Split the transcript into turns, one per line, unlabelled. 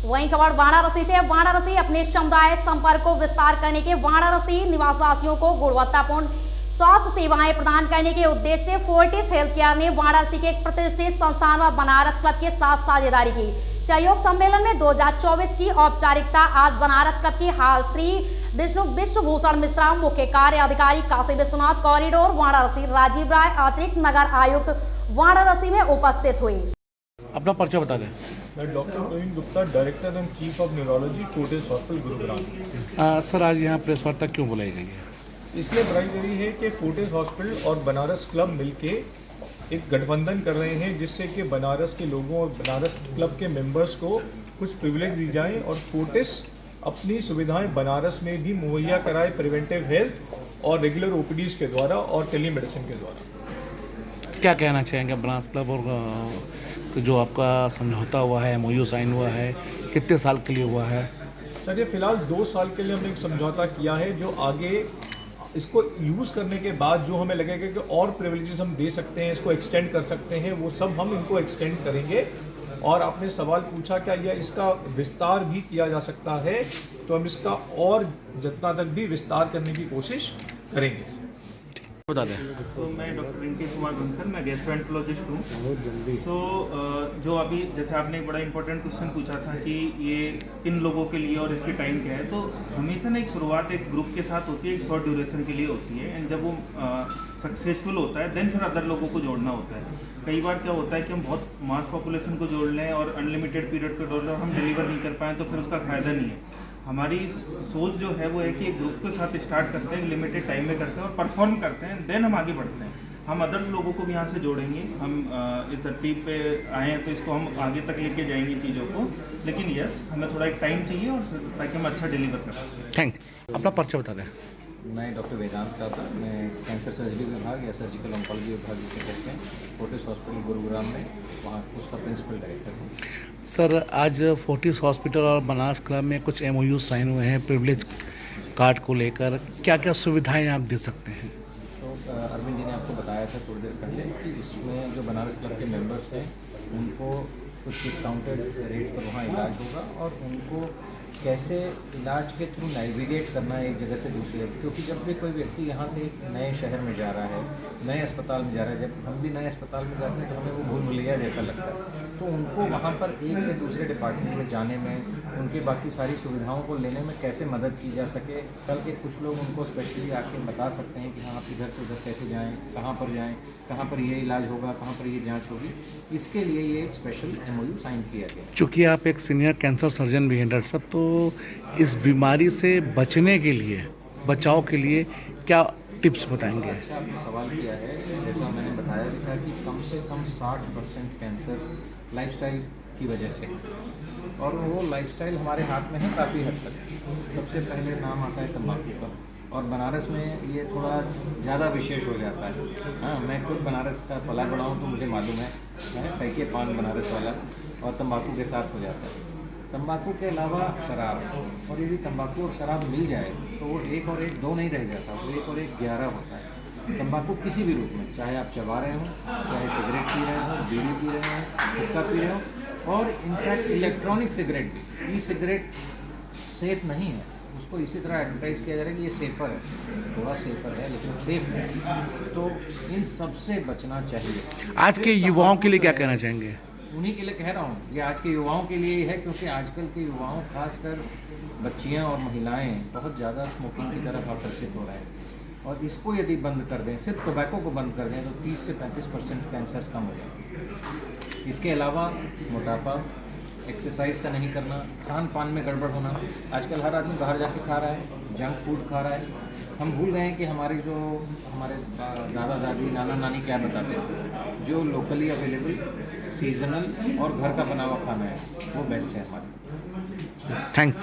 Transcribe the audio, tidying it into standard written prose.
वहीं खबर वाराणसी से। वाराणसी अपने समुदाय संपर्क को विस्तार करने के वाराणसी निवासियों को गुणवत्तापूर्ण स्वास्थ्य सेवाएं प्रदान करने के उद्देश्य से फोर्टिस हेल्थ केयर ने वाराणसी के एक प्रतिष्ठित संस्थान और बनारस क्लब के साथ साझेदारी की। सहयोग सम्मेलन में 2024 की औपचारिकता आज बनारस क्लब की हाल श्री विश्वभूषण मिश्रा, मुख्य कार्य अधिकारी काशी विश्वनाथ, कॉरिडोर वाराणसी राजीव राय, अतिरिक्त नगर आयुक्त वाराणसी में उपस्थित हुई।
अपना पर्चा बता दें।
मैं doctor Praveen Gupta, director and chief of neurology, Fortis hospital Gurugram.
Sir, आज यहाँ प्रेस वार्ता क्यों बुलाई गई है?
इसलिए बुलाई गई है कि फोर्टिस हॉस्पिटल और बनारस क्लब मिलके एक गठबंधन कर रहे हैं, जिससे कि बनारस के लोगों और बनारस क्लब के मेंबर्स को कुछ प्रिविलेज दी जाएं और फोर्टिस अपनी सुविधाएं बनारस में भी मुहैया कराए, प्रिवेंटिव हेल्थ और रेगुलर ओपीडीज के द्वारा और टेलीमेडिसिन के द्वारा।
क्या कहना चाहेंगे बनारस क्लब और से जो आपका समझौता हुआ है, MOU साइन हुआ है, कितने साल के लिए हुआ है?
सर, ये फिलहाल 2 साल के लिए हमने एक समझौता किया है, जो आगे इसको यूज़ करने के बाद जो हमें लगेगा कि और प्रिविलेजेस हम दे सकते हैं, इसको एक्सटेंड कर सकते हैं, वो सब हम इनको एक्सटेंड करेंगे। और आपने सवाल पूछा क्या यह इसका विस्तार भी किया जा सकता है, तो हम इसका और जितना तक भी विस्तार करने की कोशिश करेंगे।
बता दें।
तो मैं डॉक्टर रिंकी कुमार बंसल, मैं गैस्ट्रोएंटरोलॉजिस्ट हूँ। तो जो अभी जैसे आपने एक बड़ा इंपॉर्टेंट क्वेश्चन पूछा था कि ये किन लोगों के लिए और इसकी टाइम क्या है, तो हमेशा ना एक शुरुआत एक ग्रुप के साथ होती है, एक शॉर्ट ड्यूरेशन के लिए होती है, एंड जब वो सक्सेसफुल होता है देन फिर अदर लोगों को जोड़ना होता है। कई बार क्या होता है कि हम बहुत मास पॉपुलेशन को जोड़ लें और अनलिमिटेड पीरियड को जोड़ लें और हम डिलीवर नहीं कर पाएँ, तो फिर उसका फ़ायदा नहीं है। हमारी सोच जो है वो है कि एक ग्रुप के साथ स्टार्ट करते हैं, लिमिटेड टाइम में करते हैं और परफॉर्म करते हैं, देन हम आगे बढ़ते हैं। हम अदर लोगों को भी यहाँ से जोड़ेंगे। हम इस धरती पे आए हैं तो इसको हम आगे तक लेके जाएंगे चीज़ों को, लेकिन यस हमें थोड़ा एक टाइम चाहिए और ताकि हम अच्छा डिलीवर कर सकें।
थैंक्स। अपना पर्चा बता दें।
मैं डॉक्टर वेदांत था, मैं कैंसर सर्जरी विभाग या सर्जिकल ऑन्कोलॉजी विभाग जिसे कहते हैं फोर्टिस हॉस्पिटल गुरुग्राम में, वहाँ उसका प्रिंसिपल डायरेक्टर हूँ।
सर, आज फोर्टिस हॉस्पिटल और बनारस क्लब में कुछ MOU साइन हुए हैं प्रिविलेज कार्ड को लेकर, क्या क्या सुविधाएं आप दे सकते हैं?
तो अरविंद जी ने आपको बताया था थोड़ी देर पहले कि इसमें जो बनारस क्लब के मेंबर्स हैं उनको कुछ डिस्काउंटेड रेट पर वहाँ इलाज होगा और उनको कैसे इलाज के थ्रू नेविगेट करना है एक जगह से दूसरे, क्योंकि जब भी कोई व्यक्ति यहाँ से एक नए शहर में जा रहा है, नए अस्पताल में जा रहा है, जब हम भी नए अस्पताल में जाते हैं तो हमें वो भूल भुलैया जैसा लगता है, तो उनको वहाँ पर एक से दूसरे डिपार्टमेंट में जाने में, उनकी बाकी सारी सुविधाओं को लेने में कैसे मदद की जा सके। कल के कुछ लोग उनको स्पेशली आके बता सकते हैं कि हाँ आप इधर से उधर कैसे जाएँ, कहाँ पर ये इलाज होगा, कहाँ पर ये जाँच होगी। इसके लिए ये एक स्पेशल MOU साइन किया गया।
चूँकि आप एक सीनियर कैंसर सर्जन भी हैं डॉक्टर साहब, तो इस बीमारी से बचने के लिए, बचाव के लिए क्या टिप्स बताएंगे?
अच्छा आपने सवाल किया है। जैसा मैंने बताया भी था कि कम से कम 60% कैंसर लाइफस्टाइल की वजह से, और वो लाइफस्टाइल हमारे हाथ में है काफ़ी हद तक। सबसे पहले नाम आता है तंबाकू का, और बनारस में ये थोड़ा ज़्यादा विशेष हो जाता है। हाँ, मैं खुद बनारस का पला बड़ा हूँ तो मुझे मालूम है, मैं पैके पान बनारस वाला, और तंबाकू के साथ हो जाता है। तंबाकू के अलावा शराब, और यदि तंबाकू और शराब मिल जाए तो वो 1 और 1 2 नहीं रह जाता, वो 1 और 1 11 होता है। तंबाकू किसी भी रूप में, चाहे आप चबा रहे हो, चाहे सिगरेट पी रहे हो, बीड़ी पी रहे हो, हुक्का पी रहे हो, और इनफैक्ट इलेक्ट्रॉनिक सिगरेट भी, ई सिगरेट सेफ़ नहीं है, उसको इसी तरह एडवर्टाइज किया जा रहा है कि ये सेफ़र है, थोड़ा सेफ़र है लेकिन सेफ़ है। तो इन सब से बचना चाहिए।
आज के युवाओं के लिए क्या कहना चाहेंगे?
उन्हीं के लिए कह रहा हूँ, ये आज के युवाओं के लिए ही है, क्योंकि आजकल के युवाओं खासकर बच्चियाँ और महिलाएं बहुत ज़्यादा स्मोकिंग की तरफ आकर्षित हो रहे हैं, और इसको यदि बंद कर दें, सिर्फ टोबैको को बंद कर दें, तो 30 से 35% कैंसर्स कम हो जाएंगे। इसके अलावा मोटापा, एक्सरसाइज का नहीं करना, खान पान में गड़बड़ होना, आजकल हर आदमी बाहर जाके खा रहा है, जंक फूड खा रहा है। हम भूल गए हैं कि हमारे दादा दादी नाना नानी क्या बताते थे, जो लोकली अवेलेबल सीजनल और घर का बना हुआ खाना है वो बेस्ट है हमारे।
थैंक्स।